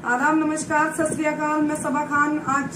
आदाब, नमस्कार, सत श्री अकाल। मैं सबा खान। आज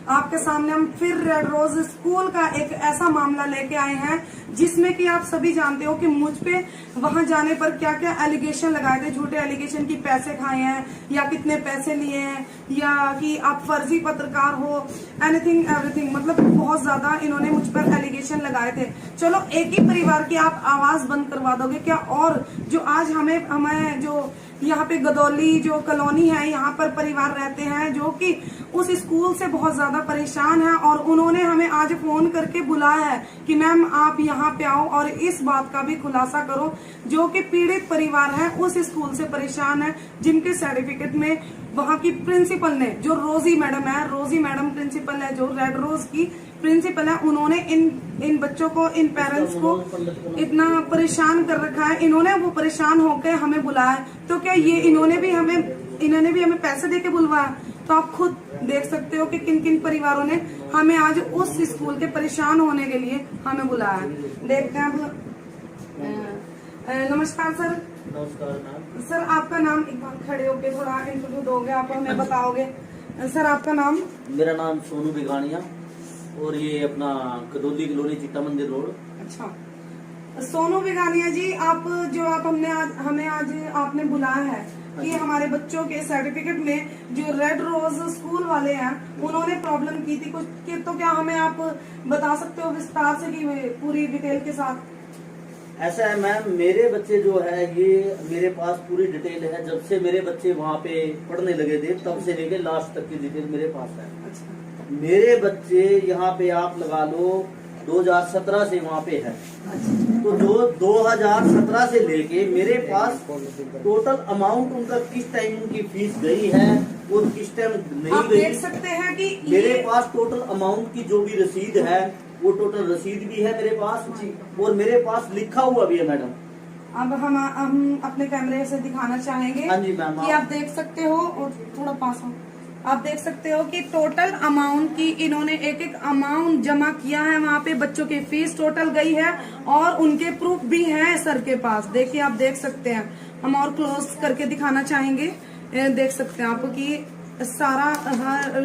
आपके सामने हम फिर रेड रोज स्कूल का एक ऐसा मामला लेके आए हैं जिसमें कि आप सभी जानते हो कि मुझ पे वहां जाने पर क्या क्या एलिगेशन लगाए थे। झूठे एलिगेशन की पैसे खाए हैं या कितने पैसे लिए हैं या कि आप फर्जी पत्रकार हो, एनीथिंग एवरीथिंग, मतलब बहुत ज्यादा इन्होंने मुझ पर एलिगेशन लगाए थे। चलो, एक ही परिवार की आप आवाज बंद करवा दोगे क्या? और जो आज हमें जो यहाँ पे गदौली जो कॉलोनी है, यहाँ पर परिवार रहते हैं जो कि उस स्कूल से बहुत ज्यादा परेशान है और उन्होंने हमें आज फोन करके बुलाया है कि मैम आप यहाँ पे आओ और इस बात का भी खुलासा करो। जो कि पीड़ित परिवार है, उस स्कूल से परेशान है, जिनके सर्टिफिकेट में वहाँ की प्रिंसिपल ने, जो रोजी मैडम प्रिंसिपल है, जो रेड रोज की प्रिंसिपल है, उन्होंने इन बच्चों को, इन पेरेंट्स को इतना परेशान कर रखा है। इन्होंने वो परेशान होकर हमें बुलाया। तो क्या ये इन्होंने भी हमें पैसे देके बुलवाया? तो आप खुद देख सकते हो कि किन किन परिवारों ने हमें आज उस स्कूल के परेशान होने के लिए हमें बुलाया। देखते हैं अब। नमस्कार सर। नमस्कार मैम। सर, आपका नाम, एक बार खड़े होके थोड़ा इंटरव्यू दोगे, आप हमें बताओगे? सर, आपका नाम? मेरा नाम सोनू बिगानिया और ये अपना कदौली कॉलोनी चिट्टा मंदिर रोड। अच्छा, सोनू बिगानिया जी, आप हमें आज आपने बुलाया है कि हमारे बच्चों के सर्टिफिकेट में जो रेड रोज स्कूल वाले हैं उन्होंने प्रॉब्लम की थी कुछ कि, तो क्या हमें आप बता सकते हो विस्तार से कि पूरी डिटेल के साथ? ऐसा है मैम, मेरे बच्चे जो है ये मेरे पास पूरी डिटेल है। जब से मेरे बच्चे वहाँ पे पढ़ने लगे थे तब से लेके लास्ट तक की डिटेल मेरे पास है। अच्छा। मेरे बच्चे यहाँ पे आप लगा लो 2017 से वहाँ पे है। तो जो 2017 से लेके मेरे पास टोटल अमाउंट उनका किस टाइम उनकी फीस गई है और किस टाइम नहीं आप गई, देख सकते हैं कि मेरे पास टोटल अमाउंट की जो भी रसीद है वो टोटल रसीद भी है मेरे पास और मेरे पास लिखा हुआ भी है मैडम। अब हम अपने कैमरे से दिखाना चाहेंगे। हाँ जी मैम। कि आप देख सकते हो, और थोड़ा पास हो, आप देख सकते हो कि टोटल अमाउंट की इन्होंने एक एक अमाउंट जमा किया है। वहाँ पे बच्चों की फीस टोटल गई है और उनके प्रूफ भी हैं सर के पास। देखिए, आप देख सकते हैं। हम और क्लोज करके दिखाना चाहेंगे। देख सकते हैं आप कि सारा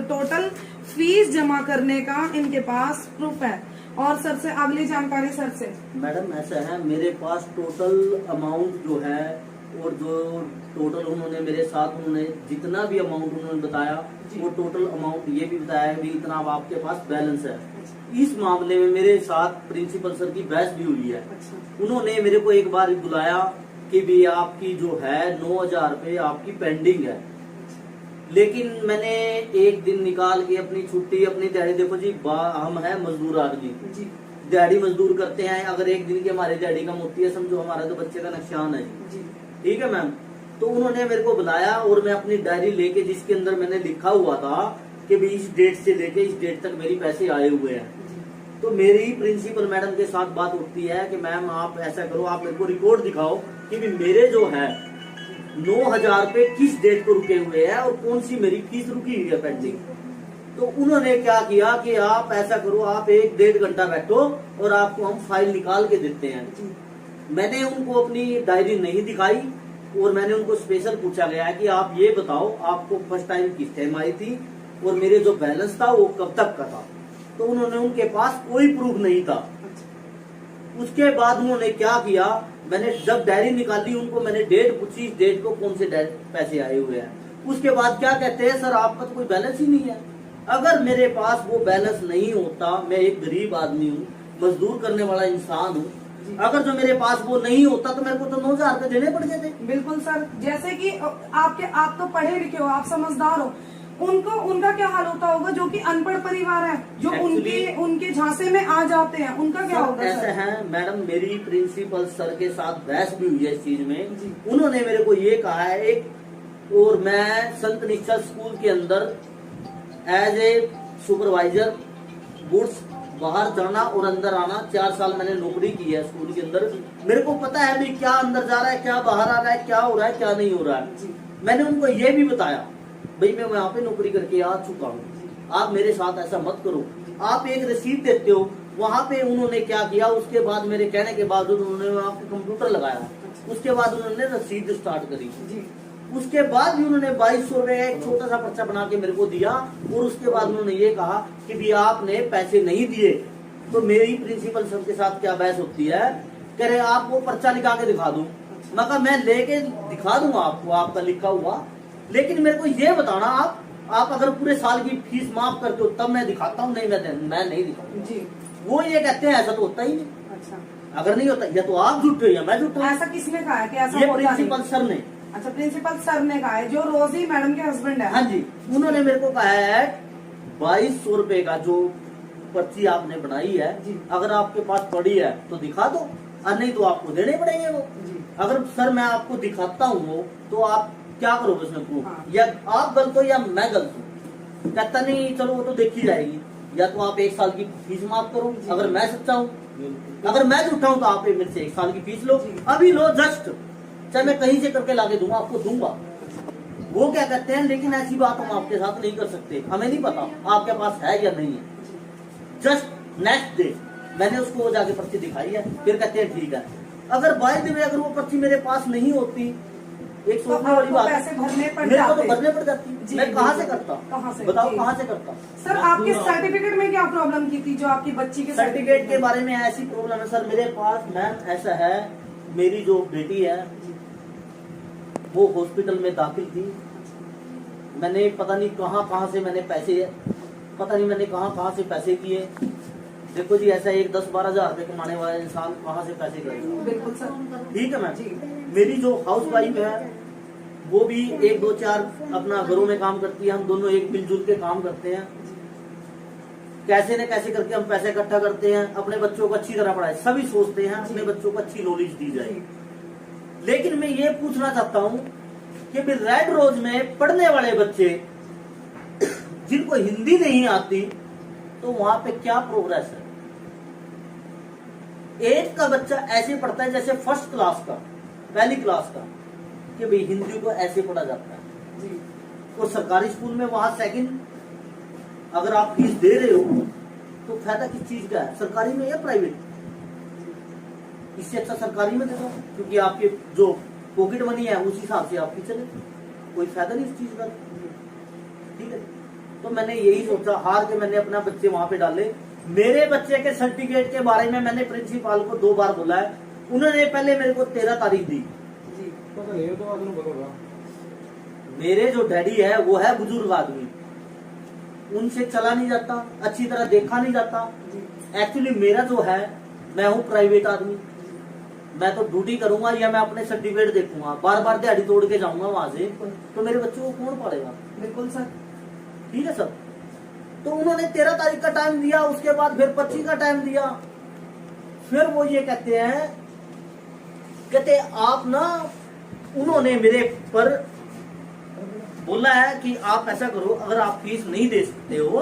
टोटल फीस जमा करने का इनके पास प्रूफ है। और सर से अगली जानकारी सर से। मैडम ऐसा है, मेरे पास टोटल अमाउंट जो है और जो टोटल उन्होंने मेरे साथ उन्होंने जितना भी अमाउंट उन्होंने बताया वो टोटल अमाउंट ये भी बताया भी इतना आपके पास बैलेंस है। इस मामले में मेरे साथ प्रिंसिपल सर की बहस भी हुई है। उन्होंने मेरे को एक बार बुलाया कि भी आपकी जो है 9,000 रुपये आपकी पेंडिंग है। लेकिन मैंने एक दिन निकाल के अपनी छुट्टी, अपनी दिहाड़ी, देखो जी हम है मजदूर आदमी, दिहाड़ी मजदूर करते हैं। अगर एक दिन की हमारी दिहाड़ी कम होती है समझो हमारा तो बच्चे का नुकसान है। ठीक है मैम। तो उन्होंने मेरे को बुलाया और मैं अपनी डायरी लेके, जिसके अंदर मैंने लिखा हुआ था कि भाई इस डेट से लेके इस डेट तक मेरी पैसे आए हुए हैं। तो मेरी प्रिंसिपल मैडम के साथ बात होती है कि मैम आप ऐसा करो, आप मेरे को रिकॉर्ड दिखाओ कि भी मेरे जो है 9,000 रुपये किस डेट को रुके हुए हैं और कौन सी मेरी फीस रुकी हुई है पेंडिंग। तो उन्होंने क्या किया कि आप ऐसा करो, आप 1-1.5 घंटा बैठो और आपको हम फाइल निकाल के देते हैं। मैंने उनको अपनी डायरी नहीं दिखाई और मैंने उनको स्पेशल पूछा गया है कि आप ये बताओ आपको फर्स्ट टाइम किस टाइम आई थी और मेरे जो बैलेंस था वो कब तक का था। तो उन्होंने, उनके पास कोई प्रूफ नहीं था। उसके बाद उन्होंने क्या किया, मैंने जब डायरी निकाली उनको मैंने डेट पूछी, इस डेट को कौन से पैसे आए हुए हैं। उसके बाद क्या कहते हैं, सर आपका तो कोई बैलेंस ही नहीं है। अगर मेरे पास वो बैलेंस नहीं होता, मैं एक गरीब आदमी हूँ, मजदूर करने वाला इंसान हूँ, अगर जो मेरे पास वो नहीं होता तो मेरे को तो 9,000 रुपये देने पड़ जाते। बिल्कुल सर, जैसे कि आप तो पढ़े लिखे हो, आप समझदार हो, उनका क्या हाल होता होगा जो कि अनपढ़ परिवार है, जो उनके झांसे में आ जाते हैं, उनका क्या होगा? ऐसा है मैडम, मेरी प्रिंसिपल सर के साथ बहस भी हुई है इस चीज में। उन्होंने मेरे को ये कहा है एक, और मैं संत निश्चल स्कूल के अंदर एज ए सुपरवाइजर गुड्स बाहर जाना और अंदर आना 4 साल मैंने नौकरी की है स्कूल के अंदर। मेरे को पता है भाई क्या अंदर जा रहा है, क्या बाहर आ रहा है, क्या हो रहा है, क्या नहीं हो रहा है। मैंने उनको ये भी बताया भाई मैं वहाँ पे नौकरी करके आ चुका हूँ, आप मेरे साथ ऐसा मत करो। आप एक रसीद देते हो, वहाँ पे उन्होंने क्या किया, उसके बाद मेरे कहने के बाद उन्होंने वहाँ पे कंप्यूटर लगाया, उसके बाद उन्होंने रसीद स्टार्ट करी। उसके बाद भी उन्होंने 2200 रुपए एक छोटा सा पर्चा बना के मेरे को दिया, और उसके बाद उन्होंने ये कहा कि भी आपने पैसे नहीं दिए। तो मेरी प्रिंसिपल सर के साथ क्या बहस होती है, कह रहे आप वो पर्चा निकाल के दिखा दूं। मैं कहा मैं लेके दिखा दूंगा आपको, आपका लिखा हुआ, लेकिन मेरे को ये बताना आप अगर पूरे साल की फीस माफ करते हो तब मैं दिखाता हूँ, नहीं मैं नहीं दिखाऊंगा जी। वो ये कहते हैं ऐसा तो होता ही नहीं। अच्छा, अगर नहीं होता या तो आप झूठे हो या मैं झूठा हूं। ऐसा किसने कहा है कि ऐसा ये होता नहीं? प्रिंसिपल सर ने। अच्छा, प्रिंसिपल सर ने कहा है, जो रोजी मैडम के हस्बैंड है। हाँ जी, उन्होंने मेरे को कहा है 2200 रुपए का जो पर्ची आपने बनाई है, जी। अगर आपके पास पड़ी है तो दिखा दो, और नहीं तो आपको देने पड़ेंगे वो। जी। अगर सर मैं आपको दिखाता हूँ तो आप क्या करोगे उसमें प्रूफ? हाँ। या आप गलत हो या मैं गलत हूँ? कहता नहीं चलो वो तो देखी जाएगी, या तो आप 1 साल की फीस माफ करो अगर मैं सच्चा हूँ, अगर मैं झूठा हूँ तो आप मेरे से 1 साल की फीस लो, अभी लो जस्ट, चाहे मैं कहीं से करके लाके दूंगा आपको दूंगा। वो क्या कहते हैं लेकिन ऐसी बात हम आपके साथ नहीं कर सकते, हमें नहीं पता आपके पास है या नहीं है। जस्ट नेक्स्ट डे मैंने उसको वो जाके पर्ची दिखाई है, फिर कहते हैं ठीक है। अगर बाय द वे अगर वो पर्ची मेरे पास नहीं होती, एक तो सोचने वाली बात, पैसे भरने पड़ मेरे को तो जाते। भरने पड़ जाती, जी, मैं कहाँ से बिल्कुल। करता? कहाँ से? बताओ जी। कहाँ से करता? सर आपके सर्टिफिकेट में क्या प्रॉब्लम की थी, जो आपकी बच्ची के सर्टिफिकेट के बारे में ऐसी प्रॉब्लम है सर मेरे पास, मैम ऐसा है, मेरी जो बेटी है वो हॉस्पिटल में दाखिल थी, मैंने पता नहीं कहाँ से मैंने पैसे, पता नहीं मैंने कहाँ से पैसे किए। देखो जी ऐसा एक 10-12 हजार रुपए कमाने वाला इंसान कहाँ से पैसे करेगा? बिल्कुल सर। ठीक है मैम जी। मेरी जो हाउस वाइफ है वो भी 1-2-4 अपना घरों में काम करती है, हम दोनों एक मिलजुल के काम करते हैं, कैसे न कैसे करके हम पैसे इकट्ठा करते हैं, अपने बच्चों को अच्छी तरह पढ़ाए, सभी सोचते हैं अपने बच्चों को अच्छी नॉलेज दी जाए। लेकिन मैं ये पूछना चाहता हूँ कि भी रेड रोज में पढ़ने वाले बच्चे जिनको हिंदी नहीं आती तो वहां पे क्या प्रोग्रेस है? एक का बच्चा ऐसे पढ़ता है जैसे फर्स्ट क्लास का, पहली क्लास का, कि भाई हिंदी को ऐसे पढ़ा जाता है जी। और सरकारी स्कूल में वहां सेकंड अगर आप फीस दे रहे हो तो फायदा किस चीज का है? सरकारी में या प्राइवेट? इससे अच्छा सरकारी में दे दो, क्योंकि आपके जो पॉकेट मनी है उस हिसाब से आपकी चले, कोई फायदा नहीं इस चीज का। ठीक है, तो मैंने यही सोचा, हार के मैंने अपना बच्चे वहां पे डाले। मेरे बच्चे के सर्टिफिकेट के बारे में मैंने प्रिंसिपल को 2 बार बोला है, उन्होंने पहले मेरे को 13 तारीख दी। मेरे जो डैडी है वो है बुजुर्ग आदमी, उनसे चला नहीं जाता, अच्छी तरह देखा नहीं जाता। एक्चुअली मेरा जो है, मैं हूँ प्राइवेट आदमी, मैं तो ड्यूटी करूंगा या मैं अपने सर्टिफिकेट देखूंगा, बार बार दिहाड़ी तोड़ के जाऊंगा वहां से, तो मेरे बच्चों को कौन पढ़ेगा? बिल्कुल सर। ठीक है सर। तो उन्होंने 13 तारीख का टाइम दिया, उसके बाद फिर 25 का टाइम दिया, फिर वो ये कहते आप ना, उन्होंने मेरे पर बोला है कि आप ऐसा करो, अगर आप फीस नहीं दे सकते हो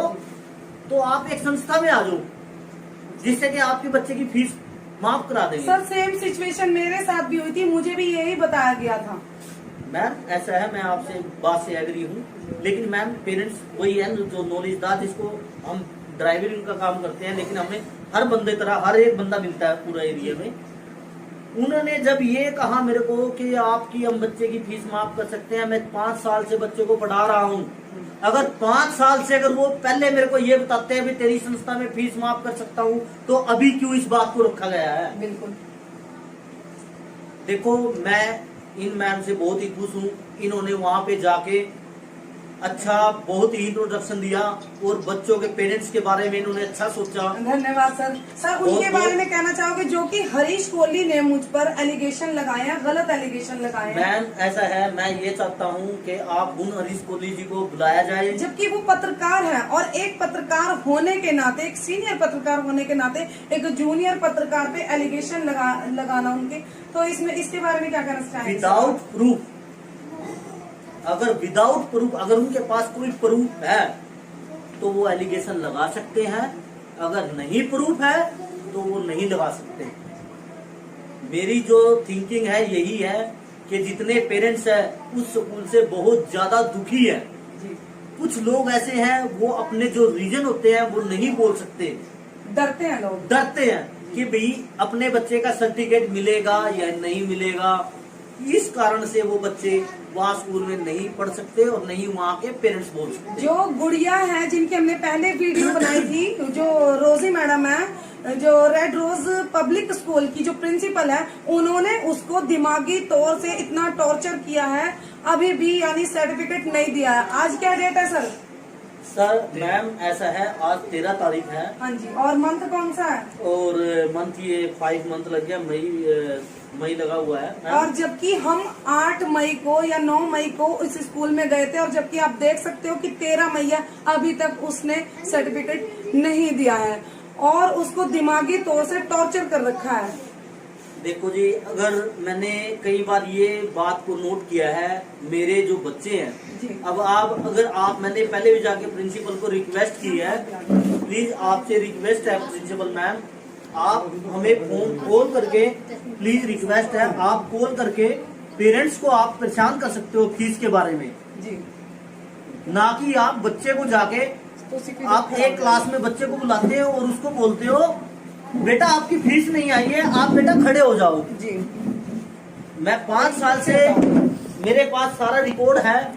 तो आप एक संस्था में आ जाओ जिससे कि आपके बच्चे की फीस माफ करा देंगे। सर सेम सिचुएशन मेरे साथ भी हुई थी, मुझे भी यही बताया गया था। मैम ऐसा है, मैं आपसे बात से एग्री हूँ, लेकिन मैम पेरेंट्स वही है जो नॉलेजदार, जिसको हम ड्राइवरिंग का काम करते हैं, लेकिन हमें हर बंदे तरह हर एक बंदा मिलता है पूरा एरिया में। उन्होंने जब ये कहा मेरे को कि आपकी हम बच्चे की फीस माफ कर सकते हैं, मैं 5 साल से बच्चे को पढ़ा रहा हूँ, अगर 5 साल से अगर वो पहले मेरे को ये बताते हैं भी तेरी संस्था में फीस माफ कर सकता हूँ, तो अभी क्यों इस बात को रखा गया है? बिल्कुल। देखो मैं इन मैम से बहुत ही खुश हूँ, इन्होंने वहां पे जाके अच्छा बहुत ही इंट्रोडक्शन दिया और बच्चों के पेरेंट्स के बारे में इन्होंने अच्छा सोचा। धन्यवाद सर। सर उनके बारे में कहना चाहोगे जो कि हरीश कोहली ने मुझ पर एलिगेशन लगाए हैं, गलत एलिगेशन लगाए हैं? मैम ऐसा है, मैं ये चाहता हूँ कि आप उन हरीश कोहली जी को बुलाया जाए, जबकि वो पत्रकार हैं, और एक पत्रकार होने के नाते, एक सीनियर पत्रकार होने के नाते एक जूनियर पत्रकार पे एलिगेशन लगाना उनके, तो इसमें इसके बारे में क्या कहना चाहेंगे? विदाउट प्रूफ, अगर विदाउट प्रूफ, अगर उनके पास कोई प्रूफ है तो वो एलिगेशन लगा सकते हैं, अगर नहीं प्रूफ है तो वो नहीं लगा सकते। मेरी जो थिंकिंग है यही है कि जितने पेरेंट्स हैं उस स्कूल से बहुत ज्यादा दुखी है। कुछ लोग ऐसे हैं वो अपने जो रीजन होते हैं वो नहीं बोल सकते, डरते हैं लोग, डरते हैं कि भाई अपने बच्चे का सर्टिफिकेट मिलेगा या नहीं मिलेगा, इस कारण से वो बच्चे वहाँ स्कूल में नहीं पढ़ सकते और नहीं वहाँ के पेरेंट्स बोल सकते। जो गुड़िया है जिनकी हमने पहले वीडियो बनाई थी, जो रोजी मैडम है, जो रेड रोज पब्लिक स्कूल की जो प्रिंसिपल है, उन्होंने उसको दिमागी तौर से इतना टॉर्चर किया है, अभी भी यानी सर्टिफिकेट नहीं दिया है। आज क्या डेट है सर? सर मैम ऐसा है, आज 13 तारीख है। हाँ जी। और मंथ कौन सा है? और मंथ ये 5 मंथ लग गया, मई लगा हुआ है। और जबकि हम 8 मई को या 9 मई को इस स्कूल में गए थे, और जबकि आप देख सकते हो कि 13 मई है, अभी तक उसने सर्टिफिकेट नहीं दिया है और उसको दिमागी तौर से टॉर्चर कर रखा है। देखो जी, अगर मैंने कई बार ये बात को नोट किया है, मेरे जो बच्चे हैं, अब मैंने पहले भी जाके प्रिंसिपल को रिक्वेस्ट की है, प्लीज आपसे रिक्वेस्ट है प्रिंसिपल मैम, आप हमें फोन कॉल करके, प्लीज रिक्वेस्ट है, आप कॉल करके पेरेंट्स को आप परेशान कर सकते हो फीस के बारे में जी। ना कि आप बच्चे को जाके आप एक क्लास में बच्चे को बुलाते हो और उसको बोलते हो बेटा आपकी फीस नहीं आई है, आप बेटा खड़े हो जाओ जी। मैं 5 साल से, मेरे पास सारा रिकॉर्ड है,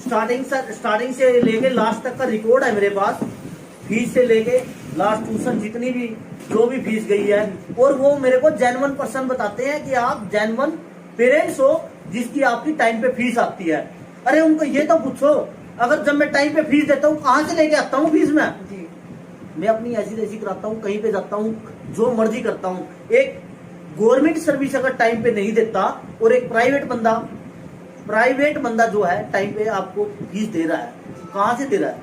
स्टार्टिंग से लेके लास्ट तक का रिकॉर्ड है मेरे पास, फीस से लेके लास्ट ट्यूशन जितनी भी जो भी फीस गई है, और वो मेरे को जेन्युइन पर्सन बताते हैं कि आप जेन्युइन पेरेंट्स हो जिसकी आपकी टाइम पे फीस आती है। अरे उनको ये तो पूछो, अगर जब मैं टाइम पे फीस देता हूँ कहाँ से लेके आता हूँ फीस मैं अपनी ऐसी तैसी कराता हूँ, कहीं पे जाता हूँ, जो मर्जी करता हूँ। एक गवर्नमेंट सर्विस अगर टाइम पे नहीं देता और एक प्राइवेट बंदा जो है टाइम पे आपको फीस दे रहा है, कहाँ से दे रहा है?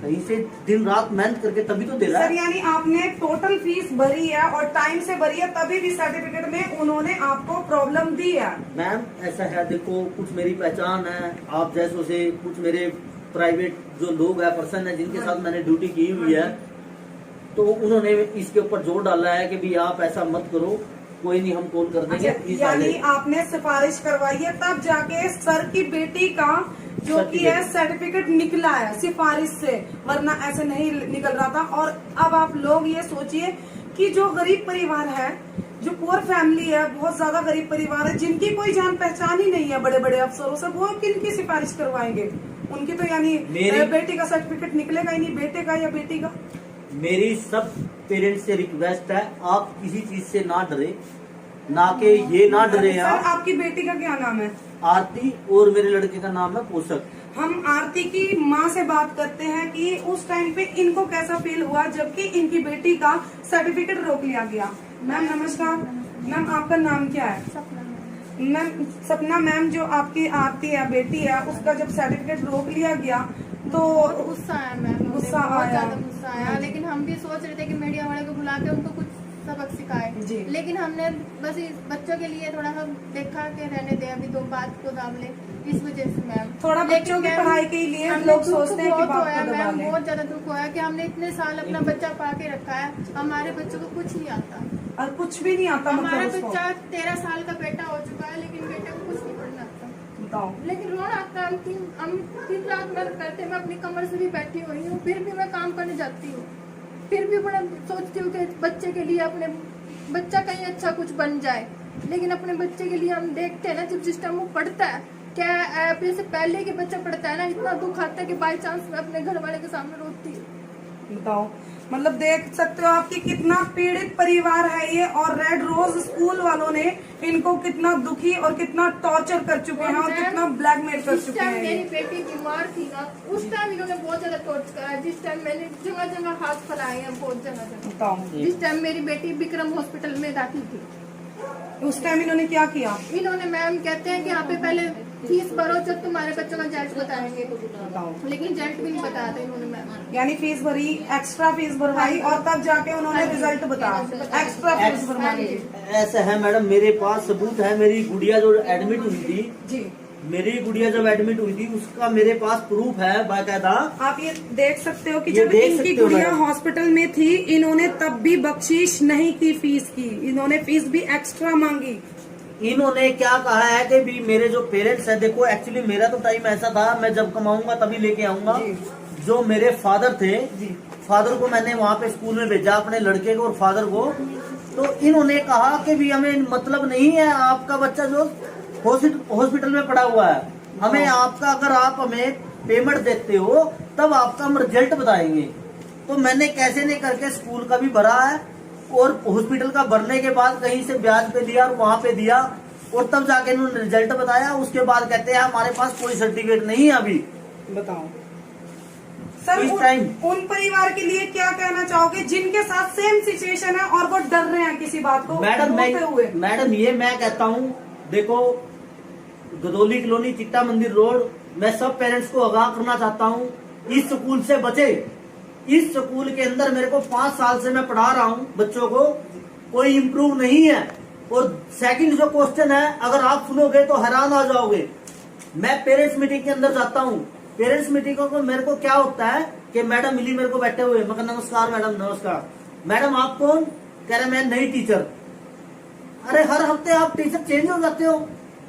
कहीं से दिन रात मेहनत करके तभी तो दे रहा है। सर यानी आपने टोटल फीस भरी है और टाइम से भरी है, तभी भी सर्टिफिकेट में उन्होंने आपको प्रॉब्लम दी है। मैम ऐसा है, देखो कुछ मेरी पहचान है आप जैसों से, कुछ मेरे प्राइवेट जो लोग है, पर्सन है जिनके साथ मैंने ड्यूटी की हुई है, तो उन्होंने इसके ऊपर जोर डाला है कि भी आप ऐसा मत करो, कोई नहीं हम कॉल कर देंगे। यानी आपने सिफारिश करवाई है, तब जाके सर की बेटी का जो कि है सर्टिफिकेट निकला है सिफारिश से, वरना ऐसे नहीं निकल रहा था। और अब आप लोग ये सोचिए कि जो गरीब परिवार है, जो पुअर फैमिली है, बहुत ज्यादा गरीब परिवार है, जिनकी कोई जान पहचान ही नहीं है बड़े बड़े अफसरों से, वो किनकी सिफारिश करवाएंगे? उनकी तो यानी बेटी का सर्टिफिकेट निकलेगा ही नहीं, बेटे का या बेटी का। मेरी सब पेरेंट्स से रिक्वेस्ट है, आप किसी चीज से ना डरे, ना के ये ना डरे। सर आपकी बेटी का क्या नाम है? आरती, और मेरे लड़के का नाम है पोषक। हम आरती की माँ से बात करते हैं कि उस टाइम पे इनको कैसा फील हुआ जबकि इनकी बेटी का सर्टिफिकेट रोक लिया गया। मैम नमस्कार। मैम आपका नाम क्या है? मैम सपना मैम, जो आपकी आरती है बेटी है, उसका जब सर्टिफिकेट रोक लिया गया तो गुस्सा आया मैम, गुस्सा बहुत आया। ज्यादा गुस्सा आया, लेकिन हम भी सोच रहे थे कि मीडिया वाले को बुला के उनको कुछ सबक सिखाए, लेकिन हमने बस इस बच्चों के लिए थोड़ा सा देखा कि रहने दे, अभी तो बात को दाब ले, इस वजह से मैम थोड़ा बच्चों की पढ़ाई के लिए लोग सोचते हैं कि बात को दबा लें। बहुत ज्यादा दुख होया कि हमने इतने साल अपना बच्चा पाके रखा है, हमारे बच्चों को कुछ नहीं आता, और कुछ भी नहीं आता। हमारा मतलब बच्चा 13 साल का बेटा हो चुका है, लेकिन बेटे को कुछ नहीं पढ़ना आता। बताओ। लेकिन रोना आता है, हम दिन रात मेहनत करते, मैं अपनी कमर से भी बैठी हुई हूँ, फिर भी मैं काम करने जाती हूँ, फिर भी बड़ा सोचती हूँ कि बच्चे के लिए, अपने बच्चा कहीं अच्छा कुछ बन जाए, लेकिन अपने बच्चे के लिए हम देखते हैं ना, जब जिस टाइम वो पढ़ता है, क्या अपने से पहले के बच्चा पढ़ता है ना, इतना दुख आता है कि बाई चांस मैं अपने घर वाले के सामने रोती हूँ। बताओ, मतलब देख सकते हो आप कि कितना पीड़ित परिवार है ये, और रेड रोज स्कूल वालों ने इनको कितना दुखी और कितना टॉर्चर कर चुके हैं और कितना ब्लैकमेल कर चुके हैं। मेरी बेटी बीमार थी ना, उस टाइम इन्होंने बहुत ज्यादा टॉर्चर करा, जिस टाइम मैंने जगह जगह हाथ फैलाए हैं, बहुत जगह। बताओ, जिस टाइम मेरी बेटी विक्रम हॉस्पिटल में दाखिल थी, उस टाइम इन्होंने क्या किया? इन्होंने मैम कहते हैं कि यहाँ पे पहले फीस भरो, जब तुम्हारे बच्चों का रिजल्ट बताएंगे, लेकिन रिजल्ट भी नहीं बताया था इन्होंने मैम। यानी फीस भरी, एक्स्ट्रा फीस भरवाई और तब जाके उन्होंने रिजल्ट बताया, एक्स्ट्रा फीस भरवाई। ऐसा है मैडम, मेरे पास सबूत है, मेरी गुड़िया जो एडमिट हुई थी जी, मेरी गुड़िया जब एडमिट हुई थी उसका मेरे पास प्रूफ है बाकायदा। आप ये देख सकते हो कि ये जब देख इनकी सकते हो गुड़िया मैडम। हॉस्पिटल में थी, इन्होंने तब भी बख्शीश नहीं की फीस की, इन्होंने फीस भी एक्स्ट्रा मांगी। इन्होंने क्या कहा है कि भी मेरे जो पेरेंट्स है, देखो एक्चुअली मेरा तो टाइम ऐसा था, मैं जब कमाऊंगा तभी लेके आऊंगा। जो मेरे फादर थे, फादर को मैंने वहाँ पे स्कूल में भेजा, अपने लड़के को और फादर को, तो इन्होंने कहा कि भी हमें मतलब नहीं है आपका बच्चा जो हॉस्पिटल में पड़ा हुआ है, हमें आपका, अगर आप हमें पेमेंट देते हो तब आपका हम रिजल्ट बताएंगे। तो मैंने कैसे नहीं करके स्कूल का भी भरा है और हॉस्पिटल का भरने के बाद कहीं से ब्याज पे लिया और वहां पे दिया और तब जाके इन्होंने रिजल्ट बताया। उसके बाद कहते हैं हमारे पास कोई सर्टिफिकेट नहीं है अभी। बताओ सर, इस टाइम उन परिवार के लिए क्या कहना चाहोगे जिनके साथ सेम सिचुएशन है और वो डर रहे हैं किसी बात को बोलते हुए? मैडम ये मैं कहता हूँ, देखो गदौली कॉलोनी, चिट्टा मंदिर रोड, मैं सब पेरेंट्स को आगाह करना चाहता हूँ, इस स्कूल से बचे। इस स्कूल के अंदर मेरे को 5 साल से मैं पढ़ा रहा हूँ बच्चों को, कोई इम्प्रूव नहीं है। और सेकंड जो क्वेश्चन है, अगर आप सुनोगे तो हैरान आ जाओगे। मैं पेरेंट्स मीटिंग के अंदर जाता हूँ, पेरेंट्स मीटिंग को मेरे को क्या होता है कि मैडम मिली मेरे को बैठे हुए, मैं कहता नमस्कार मैडम, नमस्कार मैडम, आप कौन? कह रहे मैं नई टीचर। अरे हर हफ्ते आप टीचर चेंज हो जाते हो?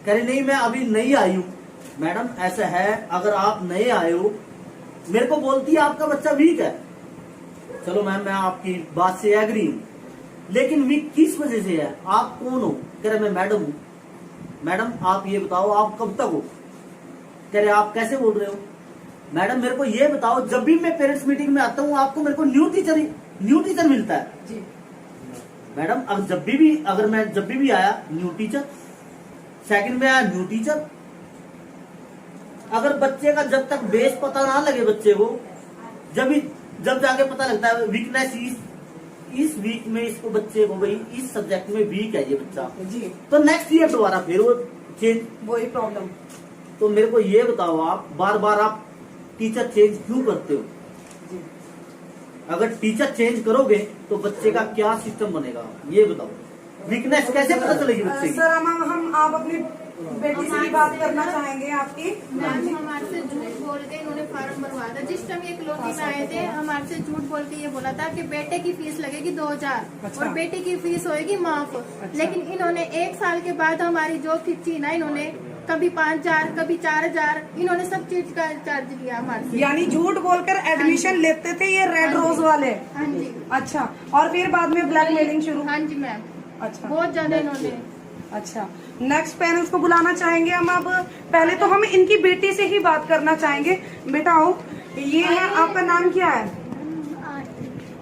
कह रहे नहीं मैं अभी नई आई हूँ। मैडम ऐसा है, अगर आप नए आए हो, मेरे को बोलती है आपका बच्चा वीक है, चलो मैम मैं आपकी बात से एग्री हूँ, लेकिन वीक किस वजह से है? आप कौन हो? कह रहे मैं मैडम हूँ। मैडम आप ये बताओ आप कब तक हो? कह रहे आप कैसे बोल रहे हो? मैडम मेरे को ये बताओ, जब भी मैं पेरेंट्स मीटिंग में आता हूँ आपको मेरे को न्यू टीचर मिलता है जी मैडम। अब अगर मैं जब भी आया न्यू टीचर, सेकंड में आया न्यू टीचर। अगर बच्चे का जब तक बेस पता ना लगे बच्चे को, जब जाके पता लगता है वीकनेस इस वीक में इसको बच्चे को भाई इस सब्जेक्ट में वीक है ये बच्चा, जी, तो नेक्स्ट ईयर दोबारा फिर वो चेंज, वही प्रॉब्लम। तो मेरे को ये बताओ आप बार बार आप टीचर चेंज क्यों करते हो? जी अगर टीचर चेंज करोगे तो बच्चे का क्या सिस्टम बनेगा ये बताओ, वीकनेस कैसे पता चलेगी बच्चे की? सर हम आप अपनी बेटी से भी बात करना चाहेंगे आपकी। मैम हमारे से झूठ बोल के इन्होंने फार्म भरवाया था। जिस टाइम ये कॉलोनी में आए थे, हमारे से झूठ बोल के ये बोला था कि बेटे की फीस लगेगी 2000 अच्छा। और बेटी की फीस होएगी माफ। अच्छा। लेकिन इन्होंने 1 साल के बाद हमारी जो खींची ना, इन्होंने कभी 5000 कभी 4000, इन्होंने सब चीज का चार्ज लिया हमारे से। यानी झूठ बोलकर एडमिशन लेते थे ये रेड रोज वाले? हाँ जी। अच्छा, और फिर बाद में ब्लैकमेलिंग शुरू? हाँ जी मैम, अच्छा बहुत ज्यादा इन्होंने। अच्छा, नेक्स्ट पेरेंट्स को बुलाना चाहेंगे हम। अब पहले तो हम इनकी बेटी से ही बात करना चाहेंगे। बेटा आओ, ये है, आपका नाम क्या है?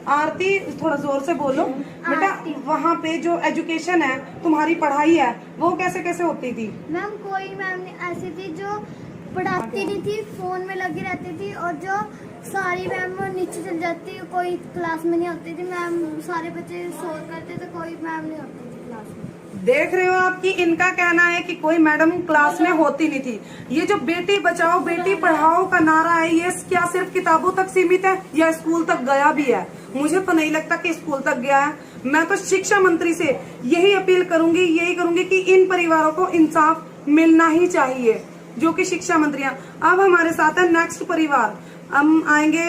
आरती, थोड़ा जोर से बोलो बेटा। वहाँ पे जो एजुकेशन है, तुम्हारी पढ़ाई है, वो कैसे कैसे होती थी? मैम कोई मैम ऐसी थी जो पढ़ाती नहीं थी, फोन में लगी रहती थी, और जो सारी मैम नीचे चल जाती, कोई क्लास में नहीं होती थी मैम। सारे बच्चे शोर करते थे, कोई मैम नहीं होती थी क्लास में। देख रहे हो आपकी, इनका कहना है कि कोई मैडम क्लास में होती नहीं थी। ये जो बेटी बचाओ बेटी पढ़ाओ का नारा है, ये क्या सिर्फ किताबों तक सीमित है या स्कूल तक गया भी है? मुझे तो नहीं लगता कि स्कूल तक गया है। मैं तो शिक्षा मंत्री से यही अपील करूंगी, यही करूंगी कि इन परिवारों को इंसाफ मिलना ही चाहिए, जो कि शिक्षा मंत्री हैं। अब हमारे साथ है नेक्स्ट परिवार, हम आएंगे।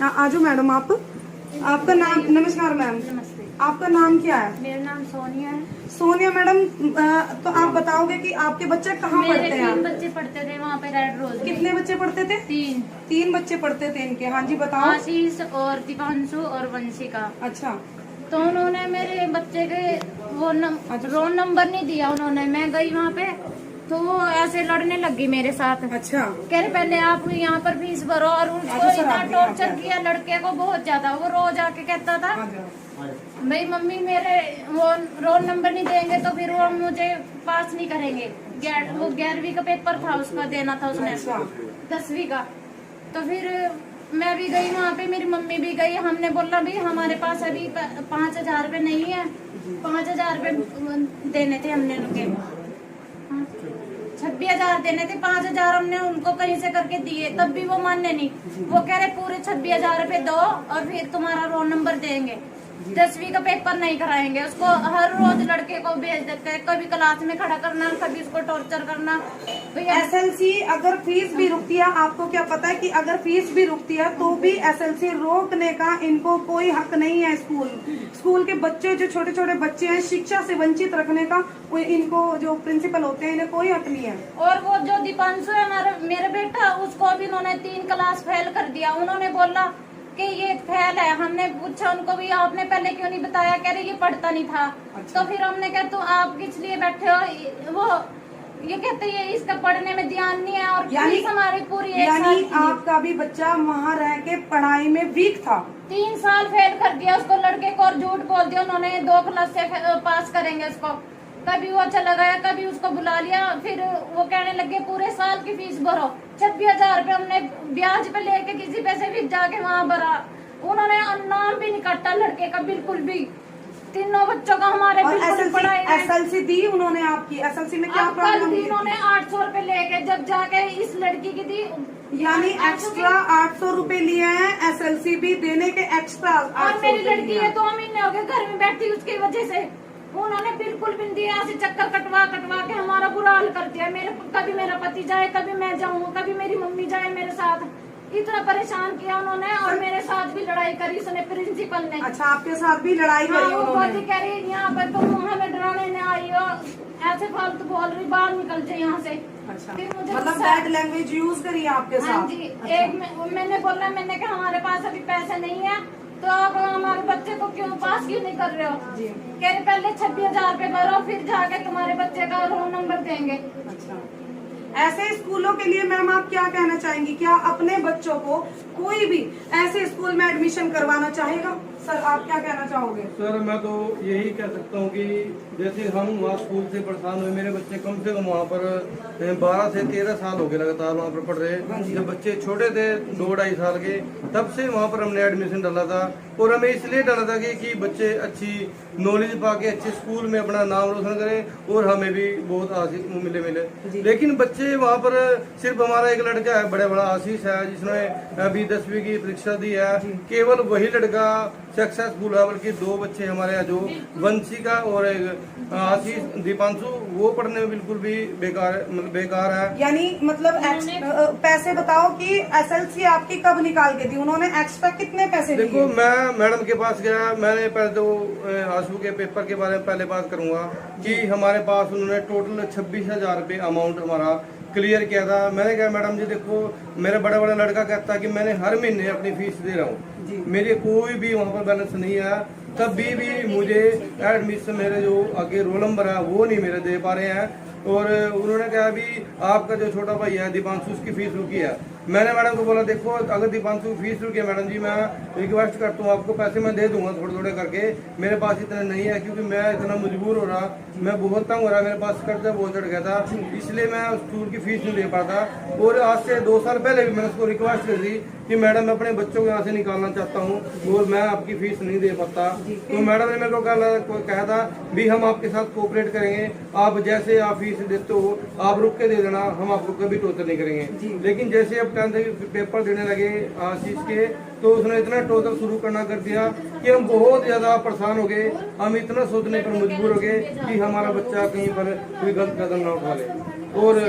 आजो मैडम, आपका नाम? नमस्कार मैम, नमस्ते, आपका नाम क्या है? मेरा नाम सोनिया है। सोनिया मैडम, तो आप बताओगे कि आपके बच्चे कहाँ मेरे पढ़ते 3 हैं? बच्चे पढ़ते थे वहाँ पे रेड रोज में। कितने बच्चे पढ़ते थे? 3, 3 बच्चे पढ़ते थे इनके। हाँ जी बताओ। आशीष और दीपांशु और वंशिका। अच्छा तो उन्होंने मेरे बच्चे के वो अच्छा। रोल नंबर नहीं दिया उन्होंने। मैं गई वहाँ पे तो वो ऐसे लड़ने लगी मेरे साथ। अच्छा, कह रहे पहले आप यहाँ पर फीस भरो, और उनको अच्छा सर, इतना आप भी टॉर्चर यहाँ पे। किया लड़के को बहुत ज्यादा। वो रोज आके कहता था आ जाओ। भाई मम्मी मेरे वो रोल नंबर नहीं देंगे तो फिर वो मुझे पास नहीं करेंगे। वो 11वीं का पेपर था, उसका देना था उसने, अच्छा। 10वीं का। तो फिर मैं भी गई वहाँ पे, मेरी मम्मी भी गई। हमने बोला भाई हमारे पास अभी 5000 रुपये नहीं है, 5000 रुपये देने थे हमने उनके, 26,000 देने थे। 5,000 हमने उनको कहीं से करके दिए, तब भी वो मानने नहीं। वो कह रहे पूरे 26,000 रुपये दो और फिर तुम्हारा रोल नंबर देंगे। 10वीं का पेपर नहीं कराएंगे। उसको हर रोज लड़के को भेज देते हैं, कभी क्लास में खड़ा करना, कभी उसको टॉर्चर करना। भैया एसएलसी अगर फीस भी रुकती है, आपको क्या पता है कि अगर फीस भी रुकती है तो भी एसएलसी रोकने का इनको कोई हक नहीं है। स्कूल के बच्चे, जो छोटे छोटे बच्चे हैं, शिक्षा से वंचित रखने का कोई इनको जो प्रिंसिपल होते हैं, इन्हें कोई हक नहीं है। और वो जो दीपांशु है मेरे बेटा, उसको भी उन्होंने 3 क्लास फेल कर दिया। उन्होंने बोला कि ये फेल है। हमने पूछा उनको भी आपने पहले क्यों नहीं बताया, कह रहे ये पढ़ता नहीं था। अच्छा। तो फिर हमने कहा तो आप किस लिए बैठे हो, वो ये कहते हैं इसका पढ़ने में ध्यान नहीं है और यानी फीस हमारी पूरी 1 साल यानी की थी। आपका भी बच्चा वहाँ रह के पढ़ाई में वीक था। 3 साल फेल कर दिया उसको, लड़के को और झूठ बोल दिया उन्होंने 2 क्लास से पास करेंगे उसको। कभी वो चला गया, कभी उसको बुला लिया, फिर वो कहने लगे पूरे साल की फीस भरो। 26,000 रुपये हमने ब्याज पे लेके किसी पैसे भी जाके वहाँ भरा। उन्होंने नाम भी नहीं काटा लड़के का बिल्कुल भी। तीनों बच्चों का हमारे और बिल्कुल पढ़ाई में एसएलसी दी उन्होंने आपकी? एसएलसी में क्या अब कल प्रॉब्लम भी हुई? इन्होंने 800 रुपए लेके जब जाके इस लड़की की दी, यानी एक्स्ट्रा 800 रुपए लिए हैं, एसएलसी भी देने के एक्स्ट्रा और मेरी लड़की है 2 महीने हो गए घर में बैठी उसकी वजह से। उन्होंने बिल्कुल भी दिया, ऐसे चक्कर कटवा कटवा के हमारा बुरा हाल कर दिया। कभी मेरा पति जाए, कभी मैं जाऊँ, कभी मेरी मम्मी जाए मेरे साथ। इतना परेशान किया उन्होंने और मेरे साथ भी लड़ाई करी उसने प्रिंसिपल ने। अच्छा, आपके साथ भी लड़ाई हाँ, करी वो उन्होंने? बोली कह रही यहाँ पर तुम हमें डराने ने आई हो, ऐसे फालतू बोल रही, बाहर निकल जाए यहाँ से। अच्छा, फिर मुझे मतलब गुस्सा- बैड लैंग्वेज यूज करी है आपके हाँ साथ? जी। अच्छा। मैंने बोला, मैंने कहा हमारे पास अभी पैसे नहीं है तो आप हमारे बच्चे को क्यों पास क्यों नहीं कर रहे हो? जी। कह रहे पहले 26,000 रुपये भरो फिर जाके तुम्हारे बच्चे का रोल नंबर देंगे। अच्छा, ऐसे स्कूलों के लिए मैम आप क्या कहना चाहेंगी? क्या अपने बच्चों को कोई भी ऐसे स्कूल में एडमिशन करवाना चाहेगा? सर, आप क्या कहना चाहोगे? सर मैं तो यही कह सकता हूँ कि जैसे हम वहाँ स्कूल से परेशान हुए, मेरे बच्चे कम से कम वहाँ पर 12 से 13 साल हो गए लगातार वहाँ पर पढ़ रहे। जब बच्चे छोटे थे 2-2.5 साल के, तब से वहाँ पर हमने एडमिशन डाला था। और हमें इसलिए डाला था कि बच्चे अच्छी नॉलेज पाके अच्छे स्कूल में अपना नाम रोशन करें और हमें भी बहुत आशीष मिले। लेकिन बच्चे वहाँ पर सिर्फ हमारा एक लड़का है बड़ा आशीष है, जिसने अभी 10वीं की परीक्षा दी है। केवल वही लड़का सक्सेसफुल है, बल्कि 2 बच्चे हमारे यहाँ जो वंशिका और एक आशीष दीपांशु, वो पढ़ने में बिल्कुल भी बेकार है। यानी मतलब पैसे बताओ कि एसएलसी आपकी कब निकाल के दी उन्होंने? एक्स्ट्रा कितने पैसे दिए? देखो, मैं मैडम के पास गया, मैंने पहले तो आंसू के पेपर के बारे में पहले बात करूंगा कि हमारे पास उन्होंने टोटल 26,000 रुपये अमाउंट हमारा क्लियर किया था। मैंने कहा मैडम जी देखो, मेरा बड़ा लड़का कहता है कि मैंने हर महीने अपनी फीस दे रहा हूँ, मेरे कोई भी वहाँ पर बैलेंस नहीं है, तब भी मुझे एडमिशन मेरे जो आगे रोल नंबर है वो नहीं मेरे दे पा रहे हैं। और उन्होंने कहा भी आपका जो छोटा भाई है दीपांशु, उसकी फीस रुकी है। मैंने मैडम को बोला देखो, अगर दीपांशु की फीस रुकी है मैडम जी, मैं रिक्वेस्ट करता हूँ आपको पैसे मैं दे दूंगा थोड़े थोड़े करके, मेरे पास इतना नहीं है क्योंकि मैं इतना मजबूर हो रहा, मैं बहुत तंग हो रहा, मेरे पास कर्जा बहुत चढ़ गया था, इसलिए मैं उस स्कूल की फीस नहीं दे पाता। और आज से 2 साल पहले भी मैंने उसको रिक्वेस्ट कर दी कि मैडम मैं अपने बच्चों को यहाँ से निकालना चाहता हूँ और मैं आपकी फीस नहीं दे पाता। तो मैडम ने मेरे को कहा था भी हम आपके साथ कोऑपरेट करेंगे, आप जैसे आप फीस देते हो आप रुक के दे देना, हम आपको कभी टॉर्चर नहीं करेंगे। लेकिन जैसे अब पेपर देने लगे आशीष के, तो उसने इतना टॉर्चर शुरू करना कर दिया कि हम बहुत ज्यादा परेशान हो गए। हम इतना सोचने पर मजबूर हो गए कि हमारा बच्चा कहीं पर कोई गलत कदम ना उठा ले। और